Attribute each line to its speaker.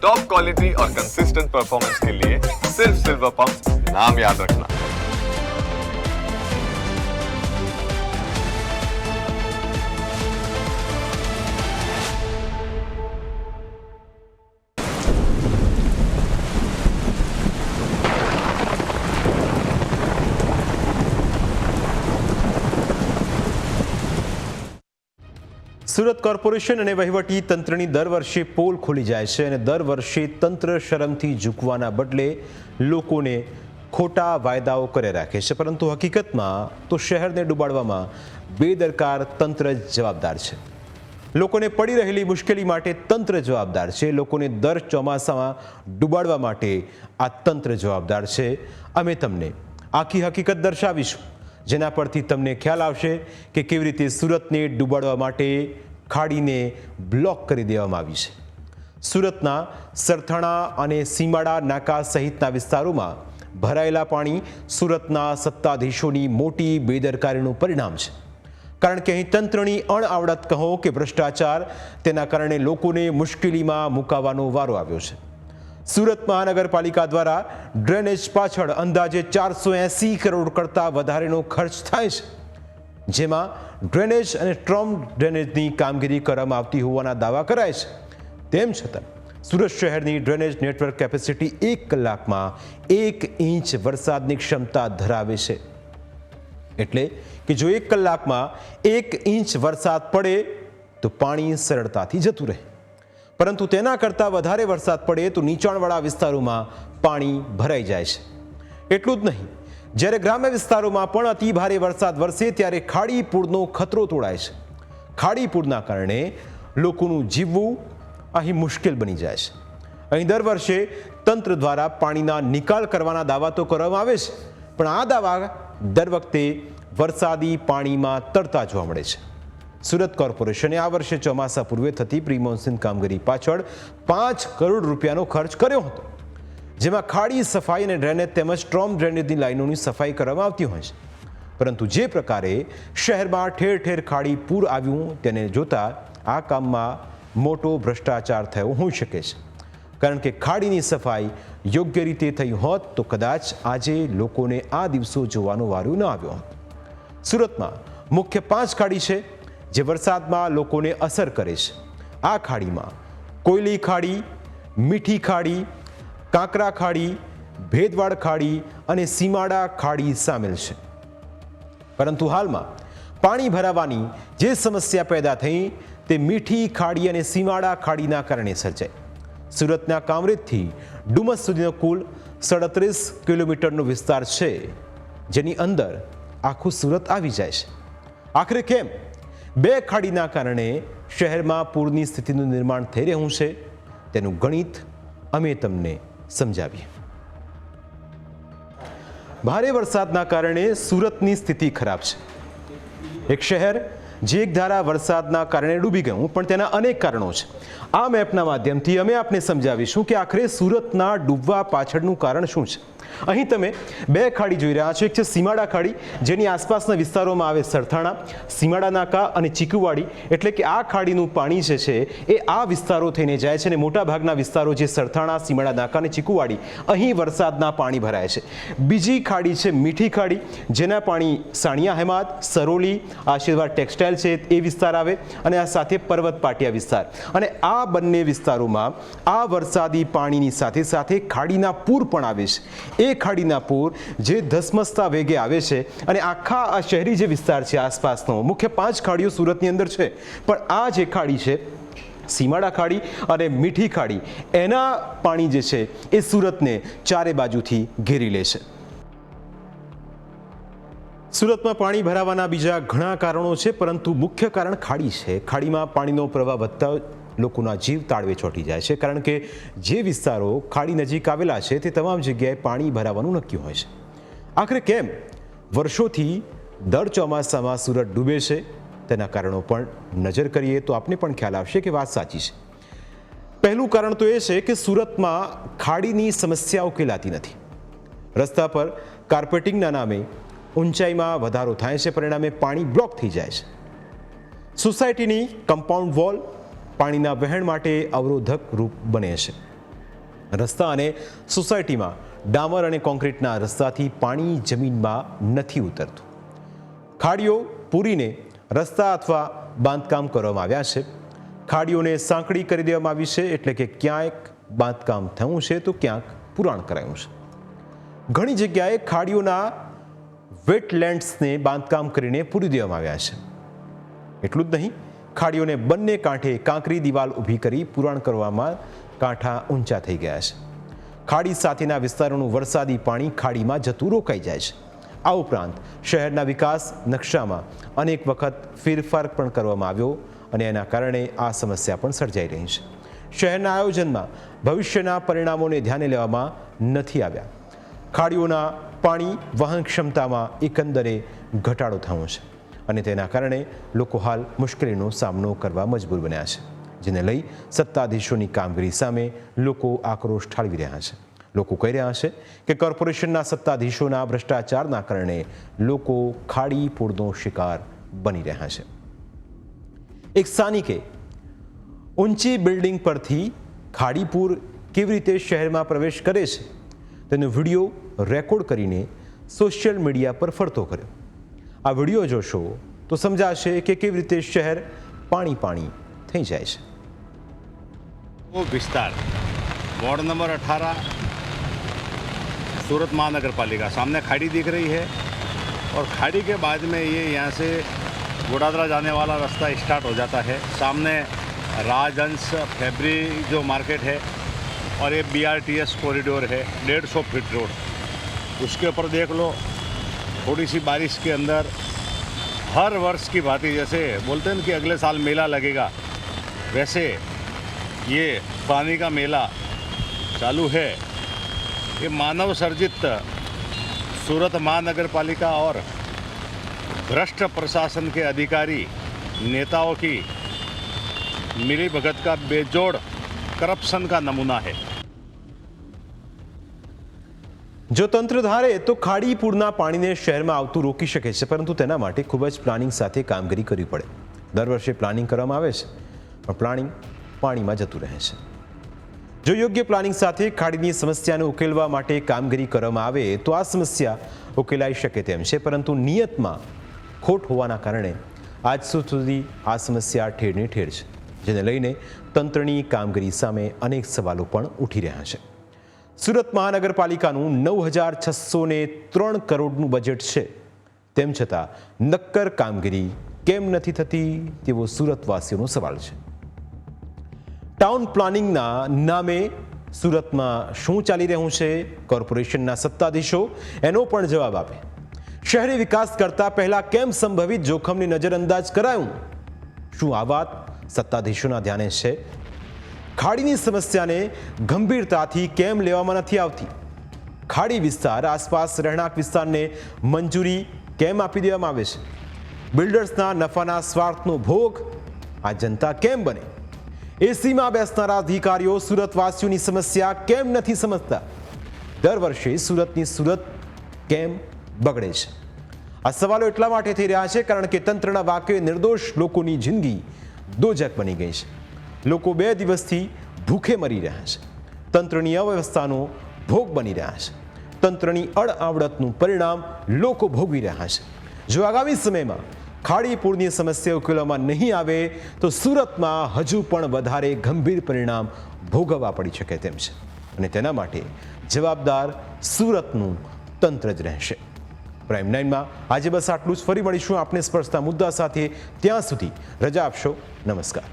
Speaker 1: Top quality और consistent performance के लिए सिर्फ सिल्वर पंप नाम याद रखना।
Speaker 2: સુરત કોર્પોરેશન અને વહીવટી તંત્રની દર વર્ષે પોલ ખુલી જાય છે અને દર વર્ષે તંત્ર શરમથી ઝૂકવાના બદલે લોકોને ખોટા વાયદાઓ કરે રાખે છે, પરંતુ હકીકતમાં તો શહેરને ડૂબાડવામાં બેદરકાર તંત્ર જ જવાબદાર છે। લોકોને પડી રહેલી મુશ્કેલી માટે તંત્ર જવાબદાર છે। લોકોને દર ચોમાસામાં ડૂબાડવા માટે આ તંત્ર જવાબદાર છે। અમે તમને આખી હકીકત દર્શાવીશું, જેના પરથી તમને ખ્યાલ આવશે કે કેવી રીતે સુરતને ડૂબાડવા માટે ખાડીને બ્લોક કરી દેવામાં આવી છે। સુરતના સરથાણા અને સીમાડા નાકા સહિતના વિસ્તારોમાં ભરાયેલા પાણી સુરતના સત્તાધીશોની મોટી બેદરકારીનું પરિણામ છે, કારણ કે અહીં તંત્રની અણઆવડત કહો કે ભ્રષ્ટાચાર, તેના કારણે લોકોને મુશ્કેલીમાં મુકાવાનો વારો આવ્યો છે। સુરત મહાનગરપાલિકા દ્વારા ડ્રેનેજ પાછળ અંદાજે 480 કરોડ કરતાં વધારેનો ખર્ચ થાય છે, જેમાં ડ્રેનેજ અને સ્ટ્રોમ ડ્રેનેજની કામગીરી કરવામાં આવતી હોવાના દાવા કરાય છે। તેમ છતાં સુરત શહેરની ડ્રેનેજ નેટવર્ક કેપેસિટી 1 કલાકમાં 1 ઇંચ વરસાદની ક્ષમતા ધરાવે છે। એટલે કે જો 1 કલાકમાં 1 ઇંચ વરસાદ પડે તો પાણી સરળતાથી જતું રહે, પરંતુ તેના કરતાં વધારે વરસાદ પડે તો નીચાણવાળા વિસ્તારોમાં પાણી ભરાઈ જાય છે। એટલું જ નહીં, જ્યારે ગ્રામ્ય વિસ્તારોમાં પણ અતિ ભારે વરસાદ વરસે ત્યારે ખાડી પૂરનો ખતરો તોડાય છે। ખાડી પૂરના કારણે લોકોનું જીવવું અહીં મુશ્કેલ બની જાય છે। અહીં દર વર્ષે તંત્ર દ્વારા પાણીના નિકાલ કરવાના દાવા તો કરવામાં આવે છે, પણ આ દાવા દર વખતે વરસાદી પાણીમાં તરતા જોવા મળે છે। સુરત કોર્પોરેશને આ વર્ષે ચોમાસા પૂર્વે થતી પ્રી મોન્સૂન કામગીરી પાછળ 5 કરોડ રૂપિયાનો ખર્ચ કર્યો હતો, જેમાં ખાડી સફાઈ અને ડ્રેનેજ તેમજ સ્ટ્રોમ ડ્રેનેજની લાઇનોની સફાઈ કરવામાં આવતી હોય છે, પરંતુ જે પ્રકારે શહેરમાં ઠેર ઠેર ખાડી પૂર આવ્યું તેને જોતા આ કામમાં મોટો ભ્રષ્ટાચાર થયો હોઈ શકે છે, કારણ કે ખાડીની સફાઈ યોગ્ય રીતે થઈ હોત તો કદાચ આજે લોકોને આ દિવસો જોવાનો વારો ન આવ્યો હોત। સુરતમાં મુખ્ય 5 ખાડી છે જે વરસાદમાં લોકોને અસર કરે છે। આ ખાડીમાં કોયલી ખાડી, મીઠી ખાડી, કાંકરા ખાડી, ભેદવાડ ખાડી અને સીમાડા ખાડી સામેલ છે, પરંતુ હાલમાં પાણી ભરાવાની જે સમસ્યા પેદા થઈ તે મીઠી ખાડી અને સીમાડા ખાડીના કારણે સર્જાઈ। સુરતના કામરેજથી ડુમસ સુધીનો કુલ 37 કિલોમીટરનો વિસ્તાર છે, જેની અંદર આખું સુરત આવી જાય છે। આખરે કેમ 2 ખાડીના કારણે શહેરમાં પૂરની સ્થિતિનું નિર્માણ થઈ રહ્યું છે, તેનું ગણિત અમે તમને સમજાવીએ। ભારે વરસાદના કારણે સુરતની સ્થિતિ ખરાબ છે। એક શહેર જે એક ધારા વરસાદના કારણે ડૂબી ગયું, પણ તેના અનેક કારણો છે। આ મેપના માધ્યમથી અમે આપને સમજાવીશું કે આખરે સુરતના ડૂબવા પાછળનું કારણ શું છે। અહીં તમે 2 ખાડી જોઈ રહ્યા છો। એક છે સીમાડા ખાડી, જેની આસપાસના વિસ્તારોમાં આવે સરથાણા, સીમાડા નાકા અને ચીકુવાડી, એટલે કે આ ખાડીનું પાણી જે છે એ આ વિસ્તારો થઈને જાય છે અને મોટાભાગના વિસ્તારો જે સરથાણા, સીમાડા નાકા અને ચીકુવાડી, અહીં વરસાદના પાણી ભરાય છે। બીજી ખાડી છે મીઠી ખાડી, જેના પાણી સાણિયા હેમાદ, સરોલી, આશીર્વાદ ટેક્સટાઇલ છે એ વિસ્તાર આવે, અને આ સાથે પર્વત પાટિયા વિસ્તાર, અને આ બંને વિસ્તારોમાં આ વરસાદી પાણીની સાથે સાથે ખાડીના પૂર પણ આવે છે। એ ખાડીના પૂર જે ધસમસતા વેગે આવે છે અને આખા આ શહેરી જે વિસ્તાર છે આસપાસનો, મુખ્ય 5 ખાડીઓ સુરતની અંદર છે, પણ આ જે ખાડી છે સીમાડા ખાડી અને મીઠી ખાડી, એના પાણી જે છે એ સુરતને ચારે બાજુથી ઘેરી લે છે। સુરતમાં પાણી ભરાવાના બીજા ઘણા કારણો છે, પરંતુ મુખ્ય કારણ ખાડી છે। ખાડીમાં પાણીનો પ્રવાહ વધતા લોકોના જીવ તાળવે ચોંટી જાય છે, કારણ કે જે વિસ્તારો ખાડી નજીક આવેલા છે તે તમામ જગ્યાએ પાણી ભરાવાનું નક્કી હોય છે। આખરે કેમ વર્ષોથી દર ચોમાસામાં સુરત ડૂબે છે, તેના કારણો પણ નજર કરીએ તો આપને પણ ખ્યાલ આવશે કે વાત સાચી છે। પહેલું કારણ તો એ છે કે સુરતમાં ખાડીની સમસ્યા ઉકેલાતી નથી। રસ્તા પર કાર્પેટિંગના નામે ઊંચાઈમાં વધારો થાય છે, પરિણામે પાણી બ્લોક થઈ જાય છે। સોસાયટીની કમ્પાઉન્ડ વોલ પાણીના વહેણ માટે અવરોધક રૂપ બને છે। રસ્તા અને સોસાયટીમાં ડામર અને કોન્ક્રીટના રસ્તાથી પાણી જમીનમાં નથી ઉતરતું. ખાડીઓ પૂરીને રસ્તા અથવા બાંધકામ કરવામાં આવ્યા છે. ખાડીઓને સાંકડી કરી દેવામાં આવી છે, એટલે કે ક્યાંક બાંધકામ થયું છે તો ક્યાંક પુરાણ કરાયું છે. ઘણી જગ્યાએ ખાડીઓના વેટલેન્ડ્સને બાંધકામ કરીને પૂરી દેવામાં આવ્યા છે. એટલું જ નહીં, ખાડીઓને બંને કાંઠે કાંકરી દિવાલ ઊભી કરી પુરાણ કરવામાં કાંઠા ઊંચા થઈ ગયા છે. ખાડી સાથેના વિસ્તારોનું વરસાદી પાણી ખાડીમાં જતું રોકાઈ જાય છે. આ ઉપરાંત શહેરના વિકાસ નકશામાં અનેક વખત ફેરફાર પણ કરવામાં આવ્યો અને એના કારણે આ સમસ્યા પણ સર્જાઈ રહી છે. શહેરના આયોજનમાં ભવિષ્યના પરિણામોને ધ્યાને લેવામાં નથી આવ્યા. ખાડીઓના પાણી વહન ક્ષમતામાં એકંદરે ઘટાડો થયો છે અને તેના કારણે લોકો હાલ મુશ્કેલીનો સામનો કરવા મજબૂર બન્યા છે, જેને લઈ સત્તાધીશોની કામગીરી સામે લોકો આક્રોશ ઠાલવી રહ્યા છે. લોકો કહી રહ્યા છે કે કોર્પોરેશનના સત્તાધીશોના ભ્રષ્ટાચારના કારણે લોકો ખાડી પૂરનો શિકાર બની રહ્યા છે. એક સ્થાનિકે ઊંચી બિલ્ડિંગ પરથી ખાડીપુર કેવી રીતે શહેરમાં પ્રવેશ કરે છે તેનો વિડીયો રેકોર્ડ કરીને સોશિયલ મીડિયા પર ફરતો કર્યો. આ વિડીયો જોશો તો સમજાશે કે કેવી રીતે શહેર પાણી પાણી થઈ જાય છે.
Speaker 3: वो विस्तार वार्ड नंबर 18 सूरत महानगर पालिका, सामने खाड़ी दिख रही है और खाड़ी के बाद में ये यहाँ से गोडादरा जाने वाला रास्ता स्टार्ट हो जाता है. सामने राजहंस फैब्री जो मार्केट है और ये BRTS कॉरिडोर है 150 फीट रोड. उसके ऊपर देख लो, थोड़ी सी बारिश के अंदर हर वर्ष की भांति, जैसे बोलते हैं कि अगले साल मेला लगेगा, वैसे ये पानी का मेला चालू है. ये मानव सर्जित सूरत महानगर पालिका और भ्रष्ट प्रशासन के अधिकारी नेताओं की मिली भगत का बेजोड़ करप्शन का नमूना है.
Speaker 2: જો તંત્ર ધારે તો ખાડી પૂરના પાણીને શહેરમાં આવતું રોકી શકે છે, પરંતુ તેના માટે ખૂબ જ પ્લાનિંગ સાથે કામગીરી કરવી પડે. દર વર્ષે પ્લાનિંગ કરવામાં આવે છે, પણ પ્લાનિંગ પાણીમાં જતું રહે છે. જો યોગ્ય પ્લાનિંગ સાથે ખાડીની સમસ્યાને ઉકેલવા માટે કામગીરી કરવામાં આવે તો આ સમસ્યા ઉકેલાઈ શકે તેમ છે, પરંતુ નિયતમાં ખોટ હોવાના કારણે આજ સુધી આ સમસ્યા ઠેરને ઠેર છે, જેને લઈને તંત્રની કામગીરી સામે અનેક સવાલો પણ ઉઠી રહ્યા છે. સુરત મહાનગરપાલિકાનું 9,603 કરોડનું બજેટ છે, તેમ છતાં નક્કર કામગીરી કેમ નથી થતી તેવો સુરતવાસીઓનો સવાલ છે. ટાઉન પ્લાનિંગના નામે સુરતમાં શું ચાલી રહ્યું છે, કોર્પોરેશનના સત્તાધીશો એનો પણ જવાબ આપે. શહેરી વિકાસ કરતા પહેલા કેમ સંભવિત જોખમને નજરઅંદાજ કરાયું? શું આ વાત સત્તાધીશોના ધ્યાને છે? ખાડીની સમસ્યાને ગંભીરતાથી કેમ લેવામાં નથી આવતી? ખાડી વિસ્તાર આસપાસ રહેણાંક વિસ્તારને મંજૂરી કેમ આપી દેવામાં આવે છે? બિલ્ડર્સના નફાના સ્વાર્થનો ભોગ આ જનતા કેમ બને? એસીમાં બેસનારા અધિકારીઓ સુરતવાસીઓની સમસ્યા કેમ નથી સમજતા? દર વર્ષે સુરતની સુરત કેમ બગડે છે? આ સવાલો એટલા માટે થઈ રહ્યા છે કારણ કે તંત્રના વાક્યોએ નિર્દોષ લોકોની જિંદગી દોજક બની ગઈ છે. લોકો 2 દિવસથી ભૂખે મરી રહ્યા છે. તંત્રની અવ્યવસ્થાનો ભોગ બની રહ્યા છે. તંત્રની અડઆવડતનું પરિણામ લોકો ભોગવી રહ્યા છે. જો આગામી સમયમાં ખાડીપુરની સમસ્યા ઉકેલવામાં નહીં આવે તો સુરતમાં હજુ પણ વધારે ગંભીર પરિણામ ભોગવવા પડી શકે તેમ છે, અને તેના માટે જવાબદાર સુરતનું તંત્ર જ રહેશે. પ્રાઇમ 9માં આજે બસ આટલું જ. ફરી મળીશું આપને સ્પર્શતા મુદ્દા સાથે. ત્યાં સુધી રજા આપશો. નમસ્કાર.